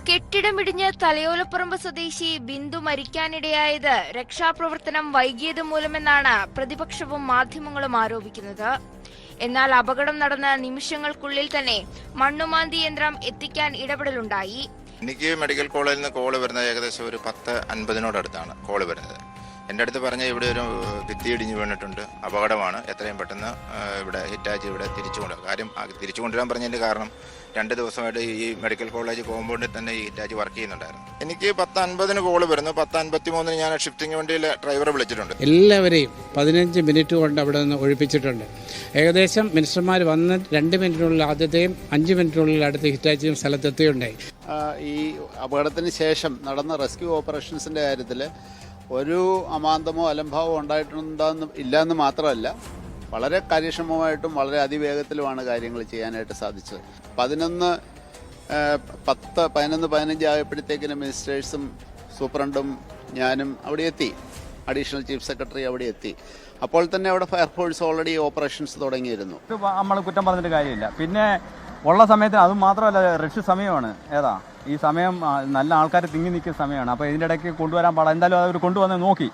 കെട്ടിടമിടിഞ്ഞ് തലയോലപ്പറമ്പ് സ്വദേശി ബിന്ദു മരിക്കാനിടയായത് രക്ഷാപ്രവർത്തനം വൈകിയത് മൂലമെന്നാണ് പ്രതിപക്ഷവും മാധ്യമങ്ങളും ആരോപിക്കുന്നത്. എന്നാൽ അപകടം നടന്ന നിമിഷങ്ങൾക്കുള്ളിൽ തന്നെ മണ്ണുമാന്തി യന്ത്രം എത്തിക്കാൻ ഇടപെടലുണ്ടായി. എനിക്ക് മെഡിക്കൽ കോളേജിൽ നിന്ന് കോള് വരുന്നത് ഏകദേശം ഒരു 10:50 കോള് വരുന്നത്. എൻ്റെ അടുത്ത് പറഞ്ഞ ഇവിടെ ഒരു ഭിത്തി ഇടിഞ്ഞ് വീണിട്ടുണ്ട്, അപകടമാണ്, എത്രയും പെട്ടെന്ന് ഇവിടെ ഹിറ്റാച്ചി ഇവിടെ തിരിച്ചു കൊണ്ടുവരാൻ പറഞ്ഞതിൻ്റെ കാരണം 2 ദിവസമായിട്ട് ഈ മെഡിക്കൽ കോളേജ് കോമ്പൗണ്ടിൽ തന്നെ ഈ ഹിറ്റാച്ചി വർക്ക് ചെയ്യുന്നുണ്ടായിരുന്നു. എനിക്ക് 10:50 കോള് വരുന്നു. 10:53 ഞാൻ ഷിഫ്റ്റിംഗ് വണ്ടിയിലെ ഡ്രൈവറെ വിളിച്ചിട്ടുണ്ട്. എല്ലാവരെയും 15 മിനിറ്റ് കൊണ്ട് അവിടെ നിന്ന് ഒഴിപ്പിച്ചിട്ടുണ്ട്. ഏകദേശം മിനിസ്റ്റർമാർ വന്ന് 2 മിനിറ്റിനുള്ളിൽ ആദ്യത്തെയും 5 മിനിറ്റിനുള്ളിൽ അടുത്ത ഹിറ്റാച്ചിയും സ്ഥലത്തെത്തിയുണ്ടായി. ഈ അപകടത്തിന് ശേഷം നടന്ന റെസ്ക്യൂ ഓപ്പറേഷൻസിൻ്റെ കാര്യത്തിൽ ഒരു അമാന്തമോ അലംഭാവമോ ഇല്ലയെന്ന് മാത്രമല്ല, വളരെ കാര്യക്ഷമമായിട്ടും വളരെ അതിവേഗത്തിലുമാണ് കാര്യങ്ങൾ ചെയ്യാനായിട്ട് സാധിച്ചത്. 11:15 ആയപ്പോഴത്തേക്കിനും മിനിസ്റ്റേഴ്സും സൂപ്രണ്ടും ഞാനും അവിടെ എത്തി. അഡീഷണൽ ചീഫ് സെക്രട്ടറി അവിടെ എത്തി. അപ്പോൾ തന്നെ അവിടെ ഫയർഫോഴ്സ് ഓൾറെഡി ഓപ്പറേഷൻസ് തുടങ്ങിയിരുന്നു. നമ്മൾ കുറ്റം പറഞ്ഞിട്ട് കാര്യമില്ല. പിന്നെ ഉള്ള സമയത്ത് അത് മാത്രമല്ല, റഷ് സമയമാണ്. ഈ സമയം നല്ല ആൾക്കാർ തിങ്ങി നിൽക്കുന്ന സമയമാണ്. അപ്പോൾ ഇതിൻ്റെ ഇടയ്ക്ക് കൊണ്ടുവരാൻ പാടില്ല. എന്തായാലും അവർ കൊണ്ടുവന്ന് നോക്കി.